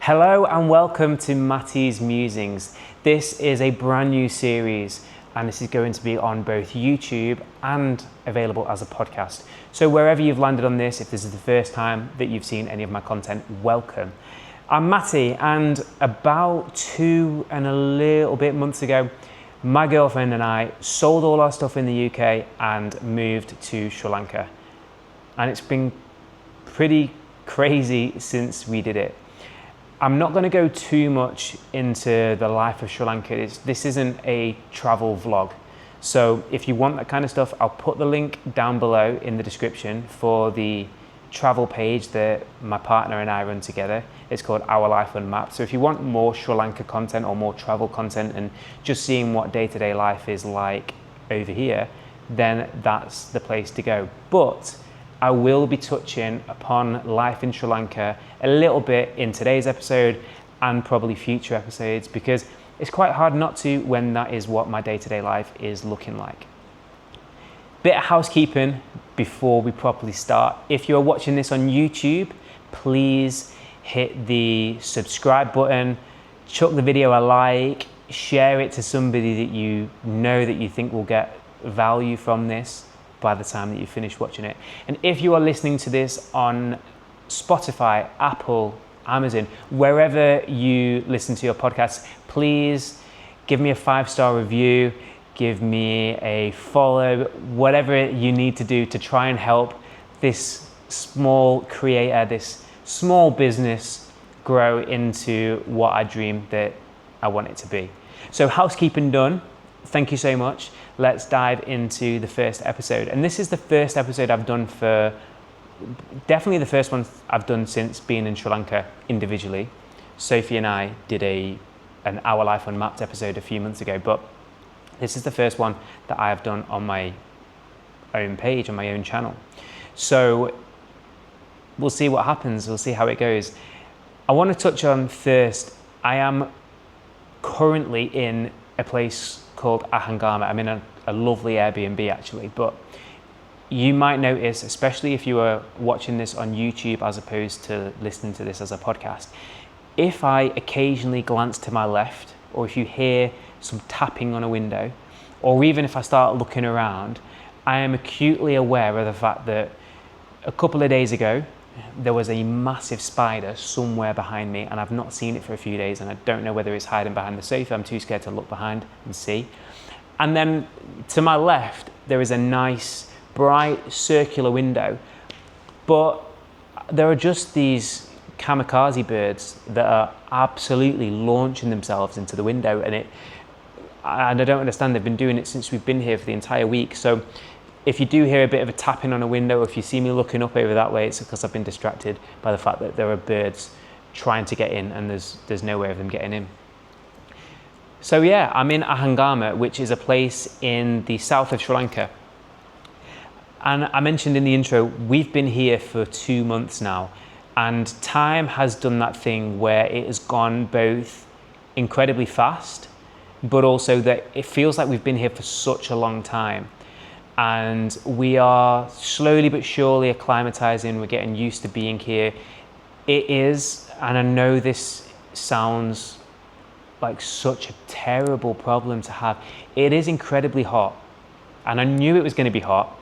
Hello and welcome to Matty's Musings. This is a brand new series and this is going to be on both YouTube and available as a podcast. So wherever you've landed on this, if this is the first time that you've seen any of my content, welcome. I'm Matty, and about 2 and a little bit months ago, my girlfriend and I sold all our stuff in the UK and moved to Sri Lanka. And it's been pretty crazy since we did it. I'm not going to go too much into the life of Sri Lanka. This isn't a travel vlog. So if you want that kind of stuff, I'll put the link down below in the description for the travel page that my partner and I run together. It's called Our Life Unmapped. So if you want more Sri Lanka content or more travel content and just seeing what day-to-day life is like over here, then that's the place to go. But I will be touching upon life in Sri Lanka a little bit in today's episode and probably future episodes, because it's quite hard not to when that is what my day-to-day life is looking like. Bit of housekeeping before we properly start. If you're watching this on YouTube, please hit the subscribe button, chuck the video a like, share it to somebody that you know that you think will get value from this by the time that you finish watching it. And if you are listening to this on Spotify, Apple, Amazon, wherever you listen to your podcasts, please give me a 5-star review, give me a follow, whatever you need to do to try and help this small creator, this small business grow into what I dream that I want it to be. So housekeeping done. Thank you so much. Let's dive into the first episode. And this is the first episode I've done definitely the first one I've done since being in Sri Lanka individually. Sophie and I did an Our Life Unmapped episode a few months ago, but this is the first one that I have done on my own page, on my own channel. So we'll see what happens. We'll see how it goes. I want to touch on first, I am currently in a place called Ahangama. I'm in a lovely Airbnb actually, but you might notice, especially if you are watching this on YouTube as opposed to listening to this as a podcast, if I occasionally glance to my left, or if you hear some tapping on a window, or even if I start looking around, I am acutely aware of the fact that a couple of days ago, there was a massive spider somewhere behind me, and I've not seen it for a few days, and I don't know whether it's hiding behind the sofa. I'm too scared to look behind and see. And then to my left, there is a nice, bright, circular window, but there are just these kamikaze birds that are absolutely launching themselves into the window, and I don't understand. They've been doing it since we've been here for the entire week. So if you do hear a bit of a tapping on a window, if you see me looking up over that way, it's because I've been distracted by the fact that there are birds trying to get in and there's no way of them getting in. So yeah, I'm in Ahangama, which is a place in the south of Sri Lanka. And I mentioned in the intro, we've been here for 2 months now, and time has done that thing where it has gone both incredibly fast, but also that it feels like we've been here for such a long time. And we are slowly but surely acclimatizing. We're getting used to being here. It is, and I know this sounds like such a terrible problem to have, it is incredibly hot. And I knew it was going to be hot,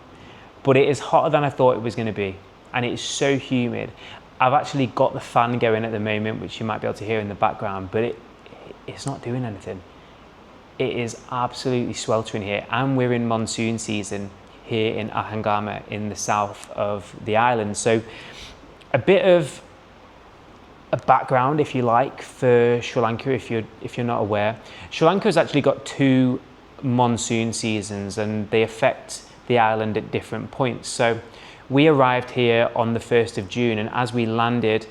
but it is hotter than I thought it was going to be. And it is so humid. I've actually got the fan going at the moment, which you might be able to hear in the background, but it's not doing anything. It is absolutely sweltering here, and we're in monsoon season here in Ahangama in the south of the island. So a bit of a background, if you like, for Sri Lanka, if you're not aware. Sri Lanka has actually got 2 monsoon seasons, and they affect the island at different points. So we arrived here on the 1st of June, and as we landed,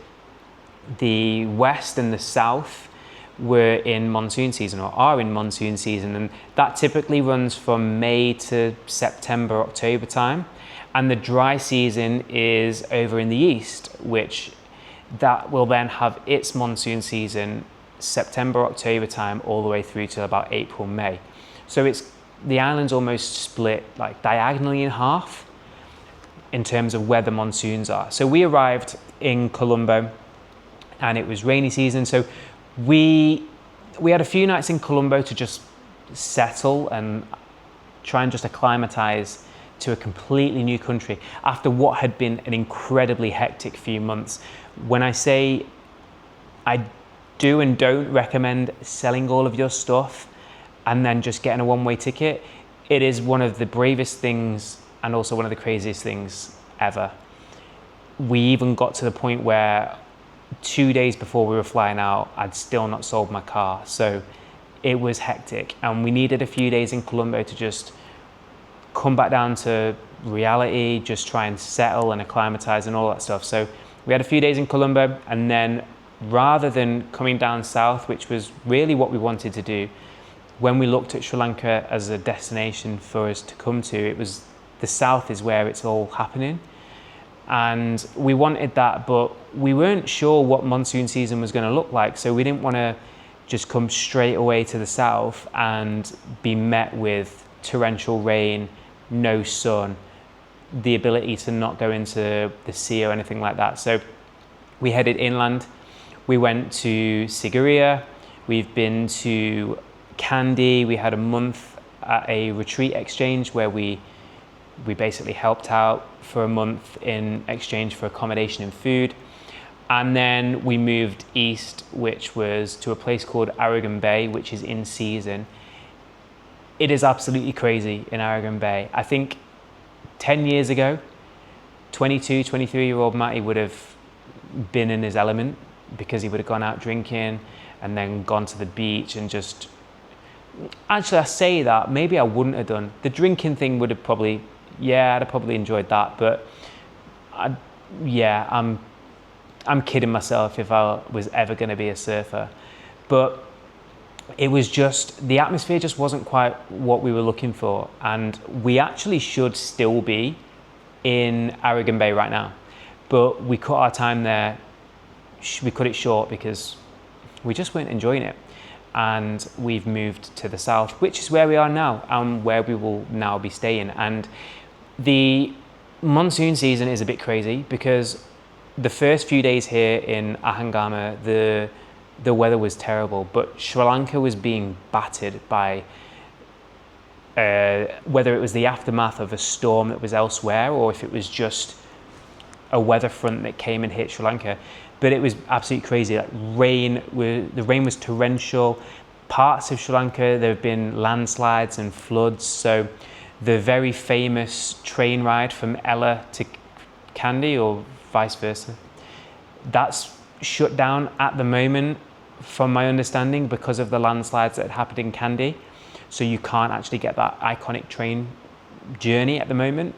the west and the south were in monsoon season, or are in monsoon season, and that typically runs from May to September, October time. And the dry season is over in the east, which that will then have its monsoon season September, October time, all the way through to about April, May. So the island's almost split like diagonally in half in terms of where the monsoons are. So we arrived in Colombo and it was rainy season. So we had a few nights in Colombo to just settle and try and just acclimatize to a completely new country after what had been an incredibly hectic few months. When I say I do and don't recommend selling all of your stuff and then just getting a one-way ticket, it is one of the bravest things and also one of the craziest things ever. We even got to the point where 2 days before we were flying out, I'd still not sold my car. So it was hectic, and we needed a few days in Colombo to just come back down to reality, just try and settle and acclimatize and all that stuff. So we had a few days in Colombo, and then rather than coming down south, which was really what we wanted to do, when we looked at Sri Lanka as a destination for us to come to, it was the south is where it's all happening. And we wanted that, but we weren't sure what monsoon season was going to look like. So we didn't want to just come straight away to the south and be met with torrential rain, no sun, the ability to not go into the sea or anything like that. So we headed inland. We went to Sigiriya. We've been to Kandy. We had a month at a retreat exchange where we basically helped out for a month in exchange for accommodation and food. And then we moved east, which was to a place called Aragon Bay, which is in season. It is absolutely crazy in Aragon Bay. I think 10 years ago, 22, 23-year-old Matty would have been in his element because he would have gone out drinking and then gone to the beach and just... Actually, I say that, maybe I wouldn't have done. The drinking thing would have probably... Yeah, I'd have probably enjoyed that, but I'm kidding myself if I was ever going to be a surfer. But it was just, the atmosphere just wasn't quite what we were looking for. And we actually should still be in Aragon Bay right now. But we cut our time there, we cut it short because we just weren't enjoying it. And we've moved to the south, which is where we are now and where we will now be staying. And the monsoon season is a bit crazy because the first few days here in Ahangama, the weather was terrible, but Sri Lanka was being battered by whether it was the aftermath of a storm that was elsewhere or if it was just a weather front that came and hit Sri Lanka. But it was absolutely crazy. Like the rain was torrential. Parts of Sri Lanka, there have been landslides and floods. So the very famous train ride from Ella to Kandy, or vice versa, that's shut down at the moment, from my understanding, because of the landslides that had happened in Kandy. So you can't actually get that iconic train journey at the moment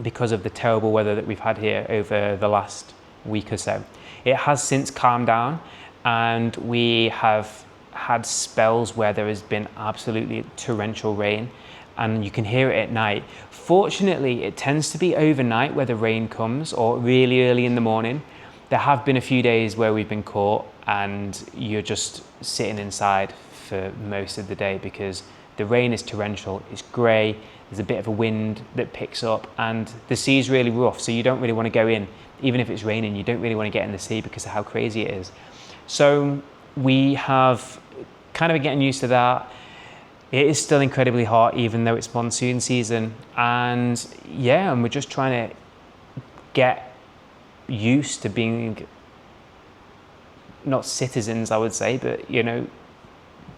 because of the terrible weather that we've had here over the last week or so. It has since calmed down, and we have had spells where there has been absolutely torrential rain, and you can hear it at night. Fortunately, it tends to be overnight where the rain comes, or really early in the morning. There have been a few days where we've been caught and you're just sitting inside for most of the day because the rain is torrential, it's grey, there's a bit of a wind that picks up, and the sea's really rough, so you don't really want to go in. Even if it's raining, you don't really want to get in the sea because of how crazy it is. So we have kind of getting used to that. It is still incredibly hot, even though it's monsoon season. And we're just trying to get used to being, not citizens, I would say, but,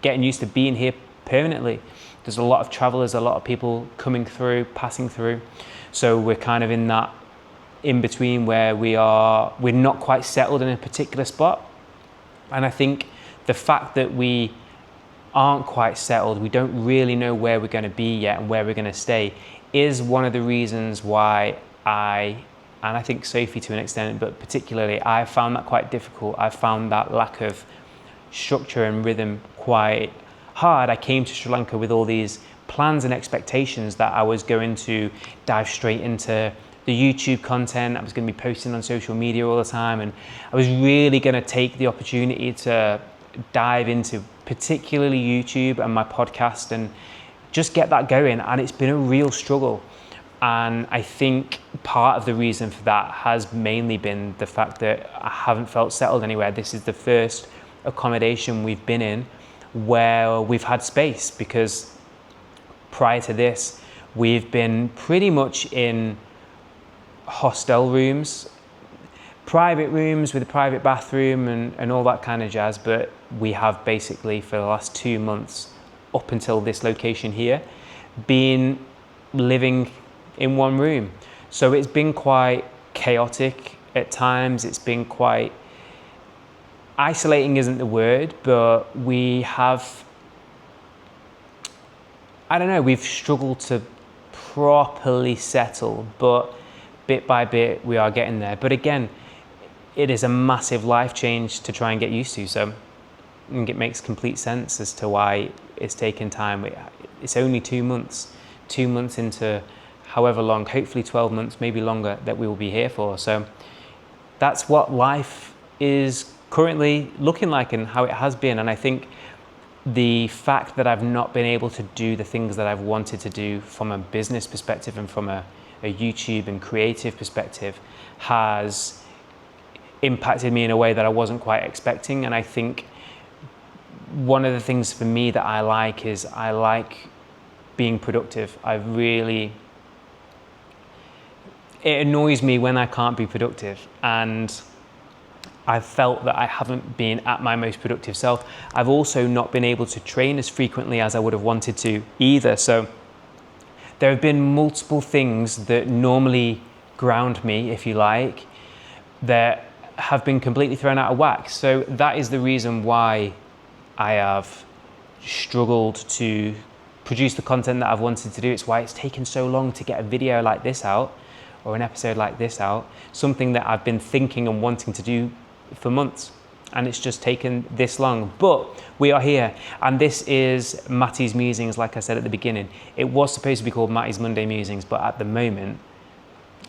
getting used to being here permanently. There's a lot of travelers, a lot of people coming through, passing through. So we're kind of in that in between where we're not quite settled in a particular spot. And I think the fact that we aren't quite settled, we don't really know where we're going to be yet and where we're going to stay, is one of the reasons why I think Sophie to an extent, but particularly I found that quite difficult. I found that lack of structure and rhythm quite hard. I came to Sri Lanka with all these plans and expectations that I was going to dive straight into the YouTube content. I was going to be posting on social media all the time, and I was really going to take the opportunity to dive into particularly YouTube and my podcast and just get that going. And it's been a real struggle. And I think part of the reason for that has mainly been the fact that I haven't felt settled anywhere. This is the first accommodation we've been in where we've had space, because prior to this, we've been pretty much in hostel rooms, private rooms with a private bathroom and all that kind of jazz. But we have basically, for the last 2 months, up until this location here, been living in one room. So it's been quite chaotic at times. It's been quite isolating, isn't the word, but we have, I don't know, we've struggled to properly settle, but bit by bit we are getting there. But again, it is a massive life change to try and get used to. So I think it makes complete sense as to why it's taken time. It's only 2 months, 2 months into however long, hopefully 12 months, maybe longer, that we will be here for. So that's what life is currently looking like and how it has been. And I think the fact that I've not been able to do the things that I've wanted to do from a business perspective and from a YouTube and creative perspective has impacted me in a way that I wasn't quite expecting. And I think one of the things for me that I like is I like being productive. It annoys me when I can't be productive, and I've felt that I haven't been at my most productive self. I've also not been able to train as frequently as I would have wanted to either. So there have been multiple things that normally ground me, if you like, that have been completely thrown out of whack. So that is the reason why I have struggled to produce the content that I've wanted to do. It's why it's taken so long to get a video like this out or an episode like this out, something that I've been thinking and wanting to do for months, and it's just taken this long. But we are here, and this is Matty's Musings. Like I said at the beginning, it was supposed to be called Matty's Monday Musings, but at the moment,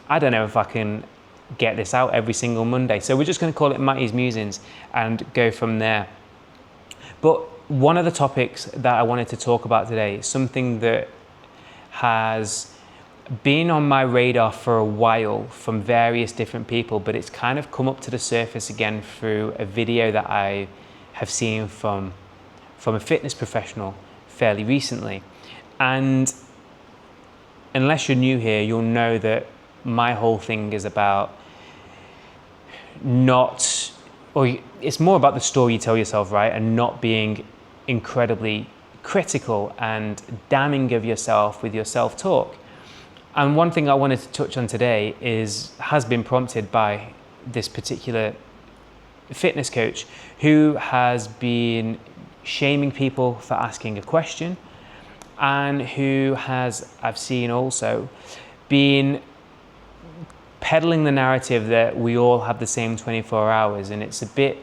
I don't know if I can get this out every single Monday. So we're just going to call it Matty's Musings and go from there. But one of the topics that I wanted to talk about today is something that has been on my radar for a while from various different people, but it's kind of come up to the surface again through a video that I have seen from a fitness professional fairly recently. And unless you're new here, you'll know that my whole thing is about it's more about the story you tell yourself, right? And not being incredibly critical and damning of yourself with your self-talk. And one thing I wanted to touch on today has been prompted by this particular fitness coach who has been shaming people for asking a question, and who has, I've seen also, been peddling the narrative that we all have the same 24 hours, and it's a bit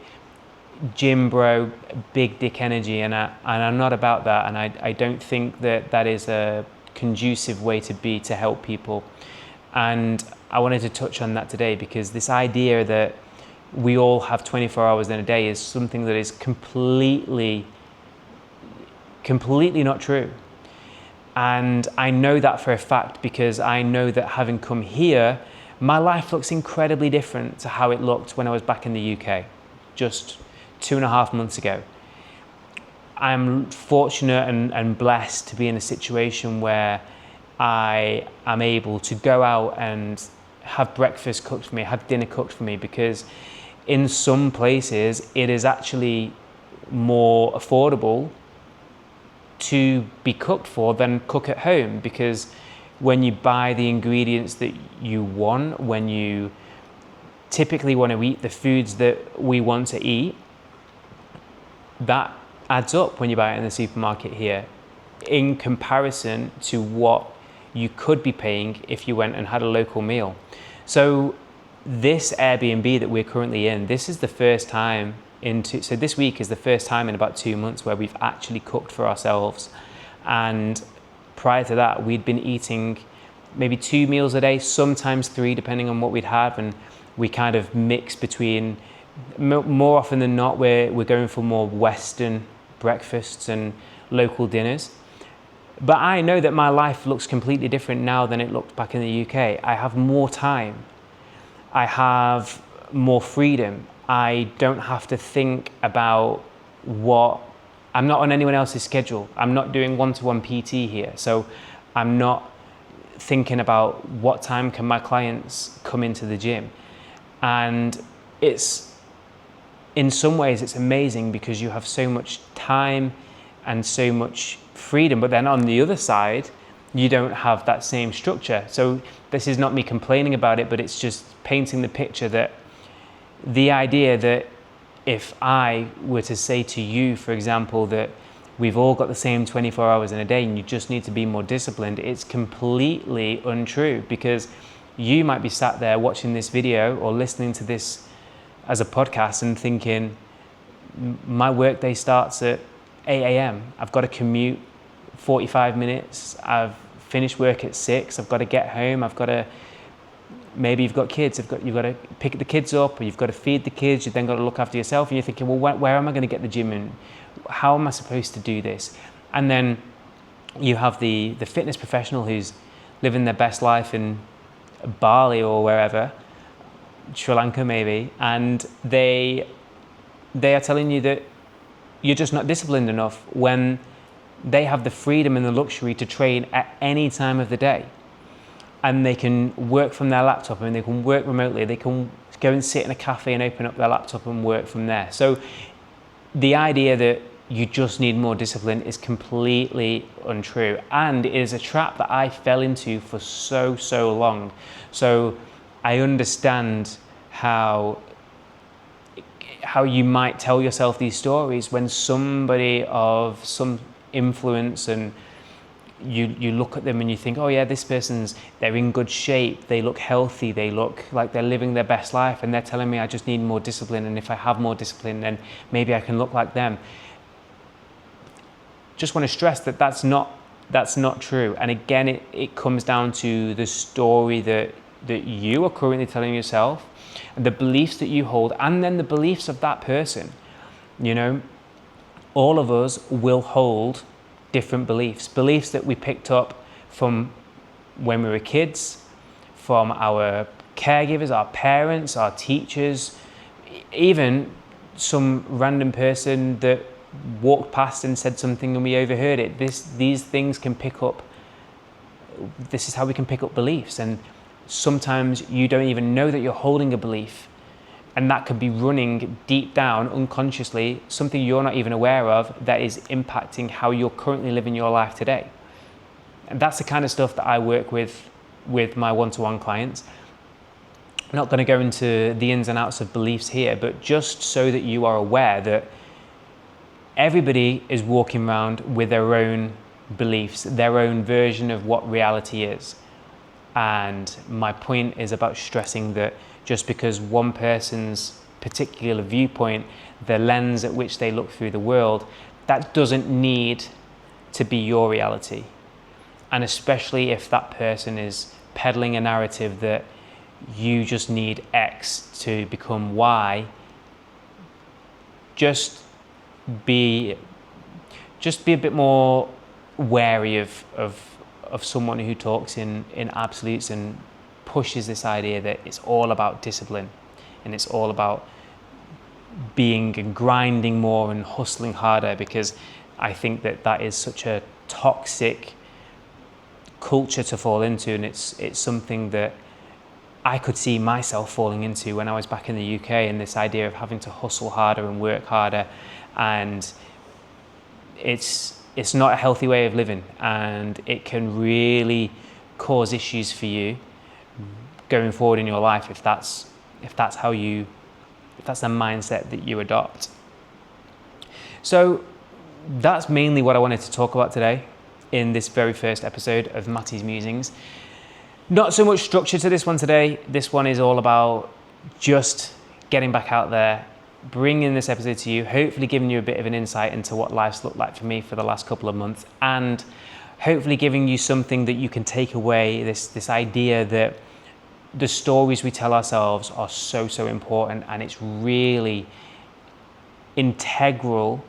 gym bro, big dick energy, and I'm not about that, and I don't think that is a conducive way to be to help people. And I wanted to touch on that today, because this idea that we all have 24 hours in a day is something that is completely not true. And I know that for a fact, because I know that having come here, my life looks incredibly different to how it looked when I was back in the UK just 2.5 months ago. I'm fortunate and blessed to be in a situation where I am able to go out and have breakfast cooked for me, have dinner cooked for me, because in some places it is actually more affordable to be cooked for than cook at home, because when you buy the ingredients that you want, when you typically want to eat the foods that we want to eat, that adds up when you buy it in the supermarket here in comparison to what you could be paying if you went and had a local meal. So this Airbnb that we're currently in, this is the first time so this week is the first time in about 2 months where we've actually cooked for ourselves. And prior to that, we'd been eating maybe 2 meals a day, sometimes 3, depending on what we'd have, and we kind of mix between, more often than not, we're going for more Western breakfasts and local dinners. But I know that my life looks completely different now than it looked back in the UK. I have more time. I have more freedom. I don't have to think about I'm not on anyone else's schedule. I'm not doing one-to-one PT here. So I'm not thinking about what time can my clients come into the gym. And in some ways it's amazing because you have so much time and so much freedom, but then on the other side, you don't have that same structure. So this is not me complaining about it, but it's just painting the picture that the idea that if I were to say to you, for example, that we've all got the same 24 hours in a day and you just need to be more disciplined, it's completely untrue, because you might be sat there watching this video or listening to this as a podcast and thinking, my workday starts at 8 a.m. I've got to commute 45 minutes. I've finished work at 6. I've got to get home. Maybe you've got kids. You've got to pick the kids up, or you've got to feed the kids. You've then got to look after yourself. And you're thinking, well, where am I going to get the gym in? How am I supposed to do this? And then you have the fitness professional who's living their best life in Bali or wherever, Sri Lanka maybe, and they are telling you that you're just not disciplined enough when they have the freedom and the luxury to train at any time of the day. And they can work from their laptop, and they can work remotely. They can go and sit in a cafe and open up their laptop and work from there. So the idea that you just need more discipline is completely untrue. And it is a trap that I fell into for so long. So I understand how you might tell yourself these stories when somebody of some influence, and you look at them and you think, oh yeah, they're in good shape, they look healthy, they look like they're living their best life, and they're telling me I just need more discipline, and if I have more discipline, then maybe I can look like them. Just want to stress that that's not true. And again, it comes down to the story that you are currently telling yourself, and the beliefs that you hold, and then the beliefs of that person. You know, all of us will hold different beliefs that we picked up from when we were kids, from our caregivers, our parents, our teachers, even some random person that walked past and said something and we overheard it. These things can pick up, this is how we can pick up beliefs. And sometimes you don't even know that you're holding a belief, and that could be running deep down unconsciously, something you're not even aware of, that is impacting how you're currently living your life today. And that's the kind of stuff that I work with my one-to-one clients. I'm not going to go into the ins and outs of beliefs here, but just so that you are aware that everybody is walking around with their own beliefs, their own version of what reality is. And my point is about stressing that just because one person's particular viewpoint, the lens at which they look through the world, that doesn't need to be your reality. And especially if that person is peddling a narrative that you just need X to become Y, just be a bit more wary of someone who talks in absolutes and pushes this idea that it's all about discipline and it's all about being and grinding more and hustling harder, because I think that is such a toxic culture to fall into, and it's something that I could see myself falling into when I was back in the UK, and this idea of having to hustle harder and work harder, and it's not a healthy way of living, and it can really cause issues for you going forward in your life if that's the mindset that you adopt. So that's mainly what I wanted to talk about today in this very first episode of Matty's Musings. Not so much structure to this one today. This one is all about just getting back out there, bringing this episode to you, hopefully giving you a bit of an insight into what life's looked like for me for the last couple of months, and hopefully giving you something that you can take away, this idea that the stories we tell ourselves are so important, and it's really integral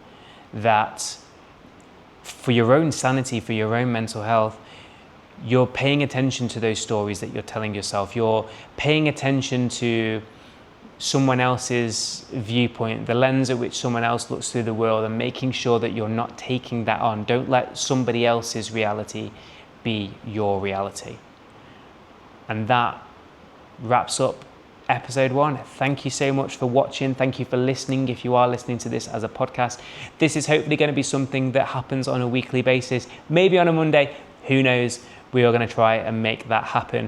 that for your own sanity, for your own mental health, you're paying attention to those stories that you're telling yourself. You're paying attention to someone else's viewpoint, the lens at which someone else looks through the world, and making sure that you're not taking that on. Don't let somebody else's reality be your reality. And that wraps up episode 1. Thank you so much for watching. Thank you for listening. If you are listening to this as a podcast, this is hopefully going to be something that happens on a weekly basis, maybe on a Monday, who knows. We are going to try and make that happen.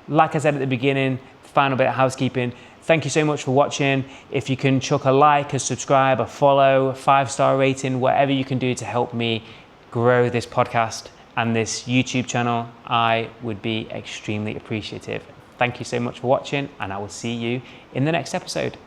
Like I said at the beginning, final bit of housekeeping. Thank you so much for watching. If you can chuck a like, a subscribe, a follow, 5-star rating, whatever you can do to help me grow this podcast and this YouTube channel, I would be extremely appreciative. Thank you so much for watching, and I will see you in the next episode.